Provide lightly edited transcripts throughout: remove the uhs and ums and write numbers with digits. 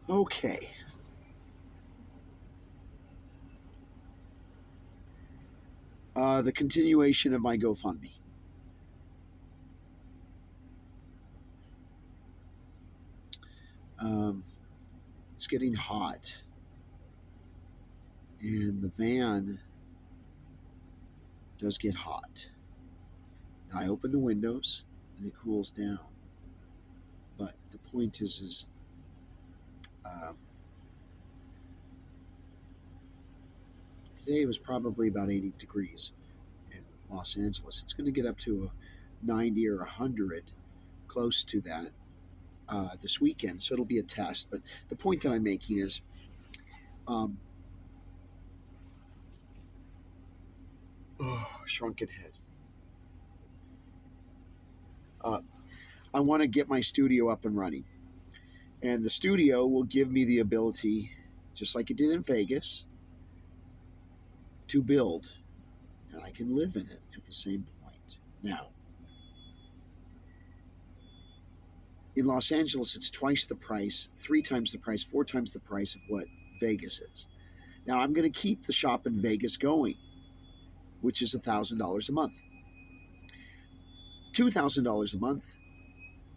Okay. The continuation of my GoFundMe. Um, it's getting hot, and the van does get hot. I open the windows, and it cools down. But the point is uh, today was probably about 80 degrees in Los Angeles. It's going to get up to 90 or 100, close to that, this weekend. So it'll be a test. But the point that I'm making is, um, shrunken head. Uh, I want to get my studio up and running. And the studio will give me the ability, just like it did in Vegas, to build. And I can live in it at the same point. Now, in Los Angeles, it's twice the price, 3 times the price, 4 times the price of what Vegas is. Now, I'm going to keep the shop in Vegas going, which is $1,000 a month. $2,000 a month,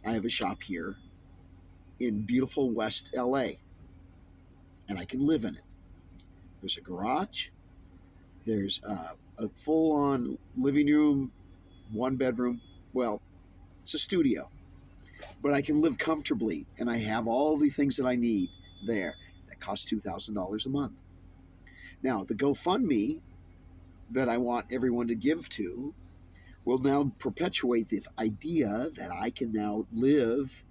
I have a shop here in beautiful West LA, and I can live in it. There's a garage, there's a full-on living room, 1 bedroom. Well, it's a studio, but I can live comfortably, and I have all the things that I need there. That costs $2,000 a month. Now, the GoFundMe that I want everyone to give to will now perpetuate the idea that I can now live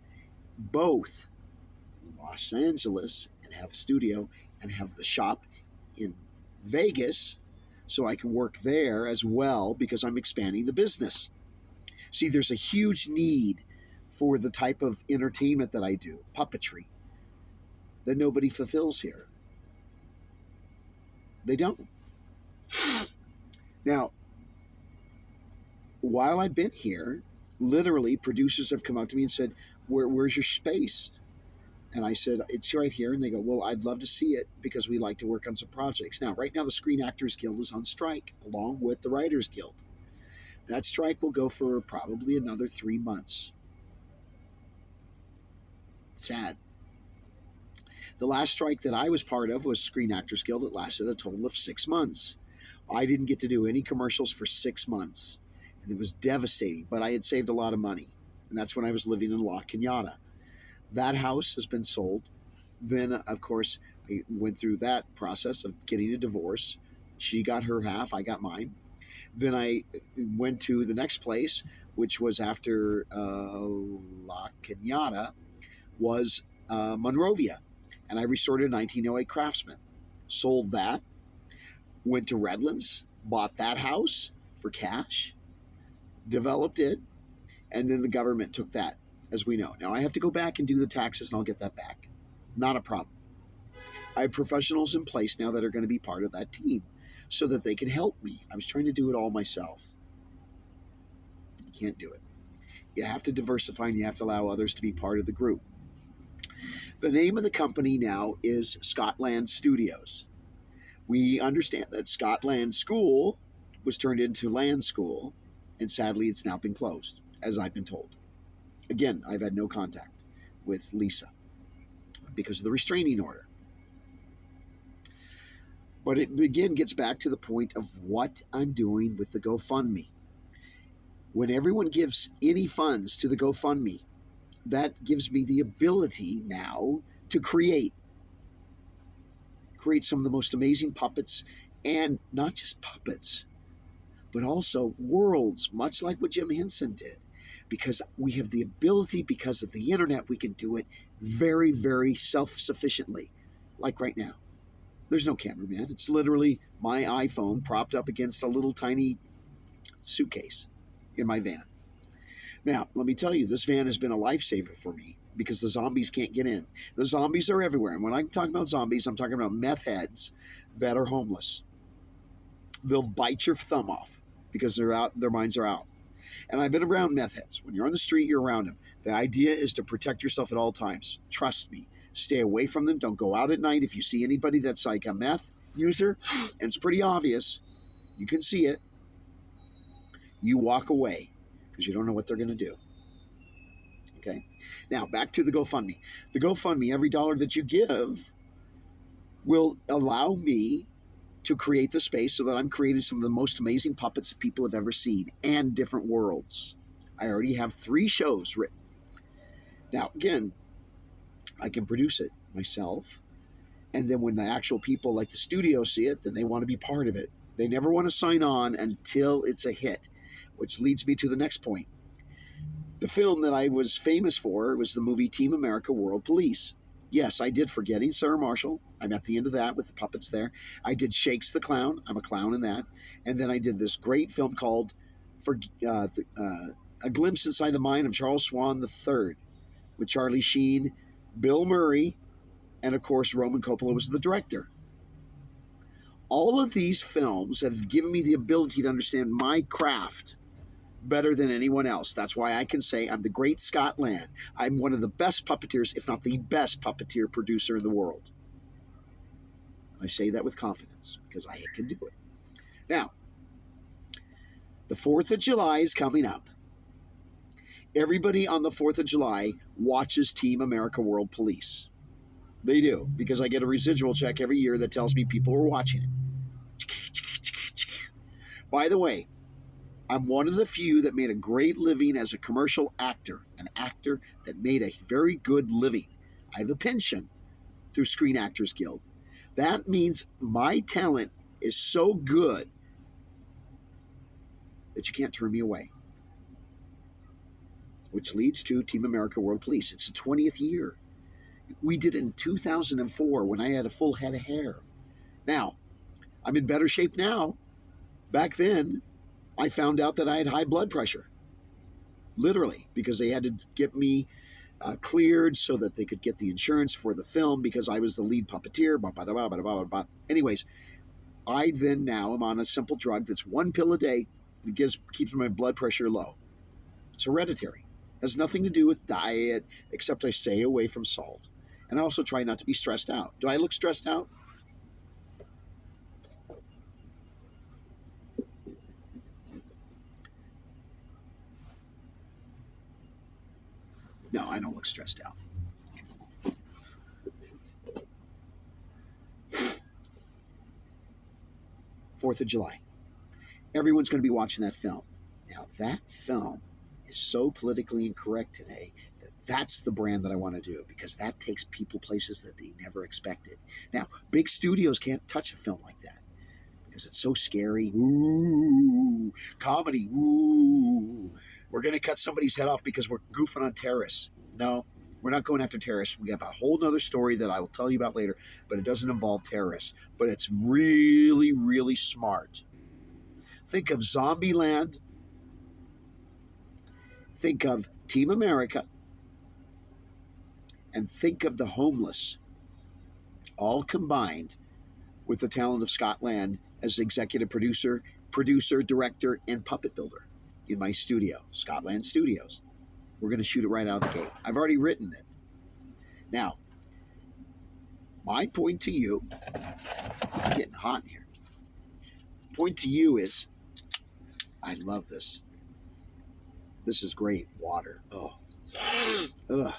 both in Los Angeles and have a studio and have the shop in Vegas, so I can work there as well because I'm expanding the business. See, there's a huge need for the type of entertainment that I do, puppetry, that nobody fulfills here. They don't. Now, while I've been here, literally producers have come up to me and said, where's your space? And I said, it's right here. And they go, well, I'd love to see it because we like to work on some projects. Now, right now, the Screen Actors Guild is on strike, along with the Writers Guild. That strike will go for probably another 3 months. Sad. The last strike that I was part of was Screen Actors Guild. It lasted a total of 6 months. I didn't get to do any commercials for 6 months. And it was devastating, but I had saved a lot of money. And that's when I was living in La Cañada. That house has been sold. Then, of course, I went through that process of getting a divorce. She got her half, I got mine. Then I went to the next place, which was after La Cañada, was Monrovia. And I restored a 1908 Craftsman. Sold that. Went to Redlands, bought that house for cash, developed it, and then the government took that, as we know. Now I have to go back and do the taxes, and I'll get that back. Not a problem. I have professionals in place now that are going to be part of that team so that they can help me. I was trying to do it all myself. You can't do it. You have to diversify, and you have to allow others to be part of the group. The name of the company now is Scotland Studios. We understand that Scotland School was turned into Land School, and sadly it's now been closed, as I've been told. Again, I've had no contact with Lisa because of the restraining order. But it again gets back to the point of what I'm doing with the GoFundMe. When everyone gives any funds to the GoFundMe, that gives me the ability now to create some of the most amazing puppets, and not just puppets, but also worlds, much like what Jim Henson did. Because we have the ability, because of the internet, we can do it very, very self-sufficiently. Like right now. There's no cameraman. It's literally my iPhone propped up against a little tiny suitcase in my van. Now, let me tell you, this van has been a lifesaver for me because the zombies can't get in. The zombies are everywhere. And when I'm talking about zombies, I'm talking about meth heads that are homeless. They'll bite your thumb off because they're out, their minds are out. And I've been around meth heads. When you're on the street, you're around them. The idea is to protect yourself at all times. Trust me. Stay away from them. Don't go out at night. If you see anybody that's like a meth user, and it's pretty obvious, you can see it, you walk away because you don't know what they're going to do. Okay? Now, back to the GoFundMe. The GoFundMe, every dollar that you give will allow me to create the space so that I'm creating some of the most amazing puppets that people have ever seen and different worlds. I already have 3 shows written. Now, again, I can produce it myself. And then when the actual people like the studio see it, then they want to be part of it. They never want to sign on until it's a hit, which leads me to the next point. The film that I was famous for was the movie Team America World Police. Yes, I did Forgetting Sarah Marshall. I'm at the end of that with the puppets there. I did Shakes the Clown. I'm a clown in that. And then I did this great film called A Glimpse Inside the Mind of Charles Swan III with Charlie Sheen, Bill Murray, and of course Roman Coppola was the director. All of these films have given me the ability to understand my craft better than anyone else. That's why I can say I'm the great Scott Land. I'm one of the best puppeteers, if not the best puppeteer producer in the world. I say that with confidence because I can do it. Now, the 4th of July is coming up. Everybody on the 4th of July watches Team America World Police. They do, because I get a residual check every year that tells me people are watching it. By the way, I'm one of the few that made a great living as a commercial actor, an actor that made a very good living. I have a pension through Screen Actors Guild. That means my talent is so good that you can't turn me away. Which leads to Team America World Police. It's the 20th year. We did it in 2004 when I had a full head of hair. Now, I'm in better shape now. Back then, I found out that I had high blood pressure. Literally, because they had to get me cleared so that they could get the insurance for the film because I was the lead puppeteer. Anyways, I then now am on a simple drug that's 1 pill a day. It keeps my blood pressure low. It's hereditary. It has nothing to do with diet, except I stay away from salt. And I also try not to be stressed out. Do I look stressed out? No, I don't look stressed out. 4th of July. Everyone's going to be watching that film. Now, that film is so politically incorrect today that that's the brand that I want to do because that takes people places that they never expected. Now, big studios can't touch a film like that because it's so scary. Ooh, comedy. Ooh, we're going to cut somebody's head off because we're goofing on terrorists. No, we're not going after terrorists. We have a whole other story that I will tell you about later, but it doesn't involve terrorists. But it's really, really smart. Think of Zombieland. Think of Team America. And think of the homeless, all combined with the talent of Scott Land as executive producer, director, and puppet builder in my studio, Scott Land Studios. We're going to shoot it right out of the gate. I've already written it. Now, my point to you, it's getting hot in here. Point to you is, I love this. This is great. Water. Oh. Ugh.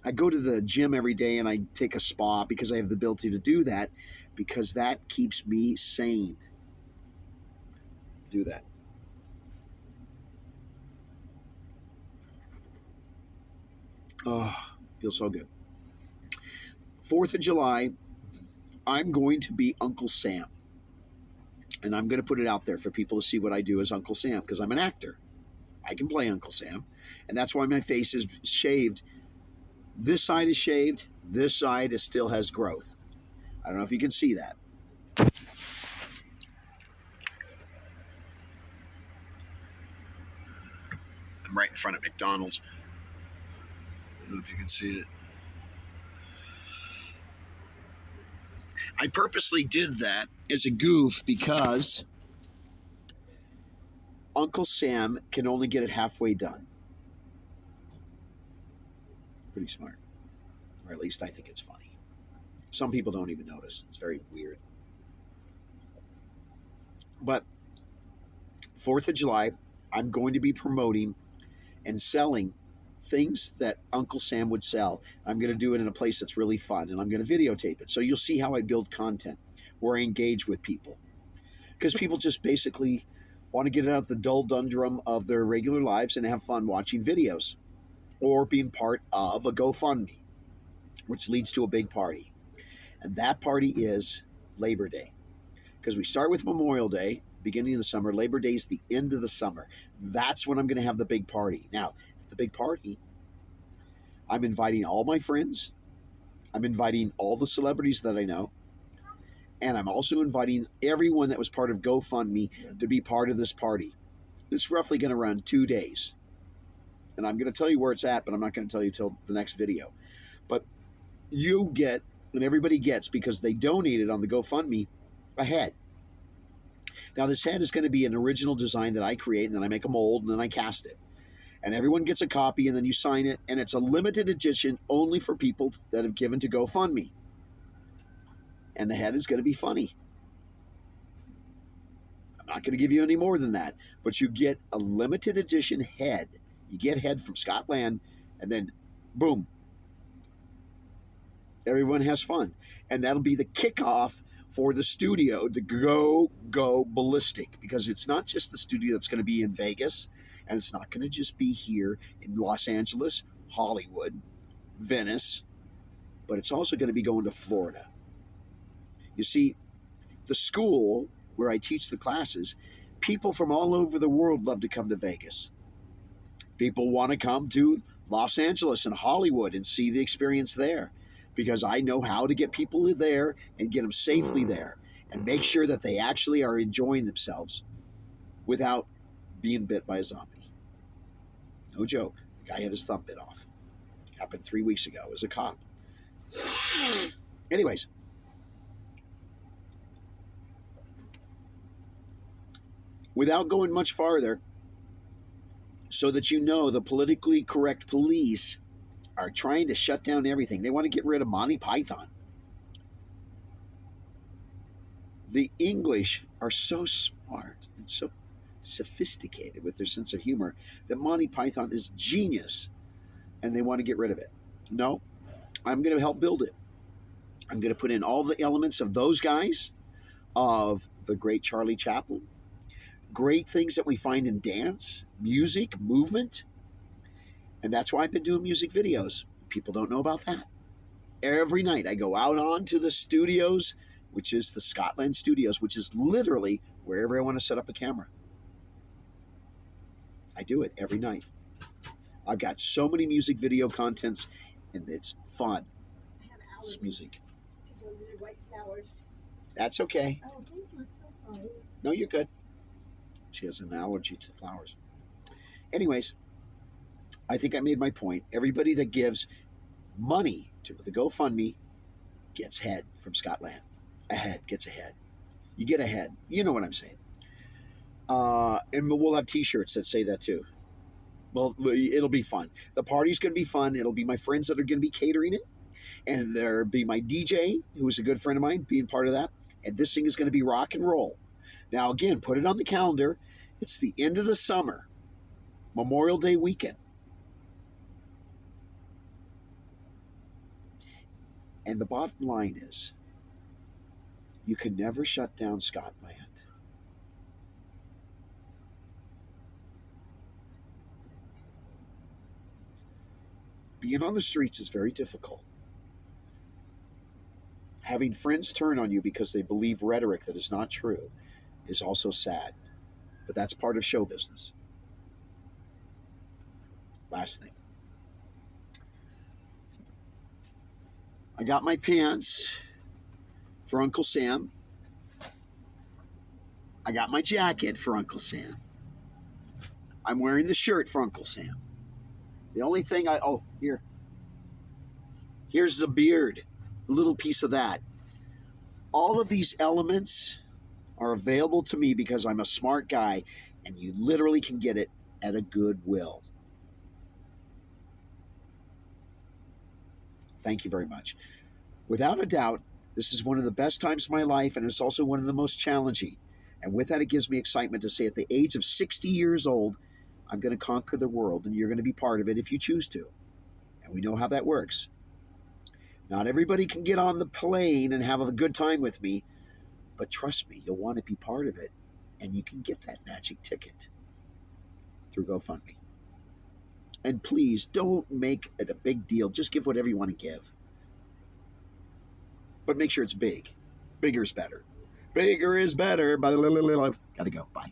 I go to the gym every day and I take a spa because I have the ability to do that because that keeps me sane. Do that. Oh, feels so good. 4th of July, I'm going to be Uncle Sam. And I'm going to put it out there for people to see what I do as Uncle Sam because I'm an actor. I can play Uncle Sam. And that's why my face is shaved. This side is shaved. This side still has growth. I don't know if you can see that. I'm right in front of McDonald's. I don't know if you can see it. I purposely did that as a goof because Uncle Sam can only get it halfway done. Pretty smart. Or at least I think it's funny. Some people don't even notice. It's very weird. But 4th of July, I'm going to be promoting and selling things that Uncle Sam would sell. I'm going to do it in a place that's really fun, and I'm going to videotape it. So you'll see how I build content, where I engage with people. Because people just basically want to get out of the dull dundrum of their regular lives and have fun watching videos or being part of a GoFundMe, which leads to a big party. And that party is Labor Day. Because we start with Memorial Day, beginning of the summer. Labor Day is the end of the summer. That's when I'm going to have the big party. Now, at the big party, I'm inviting all my friends. I'm inviting all the celebrities that I know. And I'm also inviting everyone that was part of GoFundMe to be part of this party. It's roughly going to run 2 days. And I'm going to tell you where it's at, but I'm not going to tell you till the next video. But you get, and everybody gets, because they donated on the GoFundMe, a head. Now, this head is going to be an original design that I create, and then I make a mold, and then I cast it. And everyone gets a copy, and then you sign it, and it's a limited edition only for people that have given to GoFundMe. And the head is going to be funny. I'm not going to give you any more than that, but you get a limited edition head. You get head from Scotland, and then boom, everyone has fun. And that'll be the kickoff for the studio to go ballistic, because it's not just the studio that's going to be in Vegas, and it's not going to just be here in Los Angeles, Hollywood, Venice, but it's also going to be going to Florida. You see, the school where I teach the classes, people from all over the world love to come to Vegas. People want to come to Los Angeles and Hollywood and see the experience there, because I know how to get people there and get them safely there and make sure that they actually are enjoying themselves without being bit by a zombie. No joke. The guy had his thumb bit off. Happened 3 weeks ago as a cop. Anyways. Without going much farther, so that you know, the politically correct police are trying to shut down everything. They want to get rid of Monty Python. The English are so smart and so sophisticated with their sense of humor that Monty Python is genius, and they want to get rid of it. No, I'm going to help build it. I'm going to put in all the elements of those guys, of the great Charlie Chaplin, great things that we find in dance, music, movement. And that's why I've been doing music videos. People don't know about that. Every night I go out onto the studios, which is the Scotland Studios, which is literally wherever I want to set up a camera. I do it every night. I've got so many music video contents, and it's fun. It's music. White flowers. That's okay. Oh, thank you. I'm so sorry. No, you're good. She has an allergy to flowers. Anyways, I think I made my point. Everybody that gives money to the GoFundMe gets head from Scotland. A head gets a head. You get a head. You know what I'm saying. And we'll have T-shirts that say that too. Well, it'll be fun. The party's going to be fun. It'll be my friends that are going to be catering it. And there'll be my DJ, who is a good friend of mine, being part of that. And this thing is going to be rock and roll. Now, again, put it on the calendar. It's the end of the summer, Memorial Day weekend. And the bottom line is, you can never shut down Scotland. Being on the streets is very difficult. Having friends turn on you because they believe rhetoric that is not true is also sad. But that's part of show business. Last thing. I got my pants for Uncle Sam. I got my jacket for Uncle Sam. I'm wearing the shirt for Uncle Sam. The only thing here's the beard, a little piece of that. All of these elements are available to me because I'm a smart guy, and you literally can get it at a Goodwill. Thank you very much. Without a doubt, this is one of the best times of my life, and it's also one of the most challenging. And with that, it gives me excitement to say at the age of 60 years old, I'm going to conquer the world, and you're going to be part of it if you choose to. And we know how that works. Not everybody can get on the plane and have a good time with me, but trust me, you'll want to be part of it, and you can get that magic ticket through GoFundMe. And please don't make it a big deal. Just give whatever you want to give. But make sure it's big. Bigger is better. Bigger is better. Gotta go. Bye.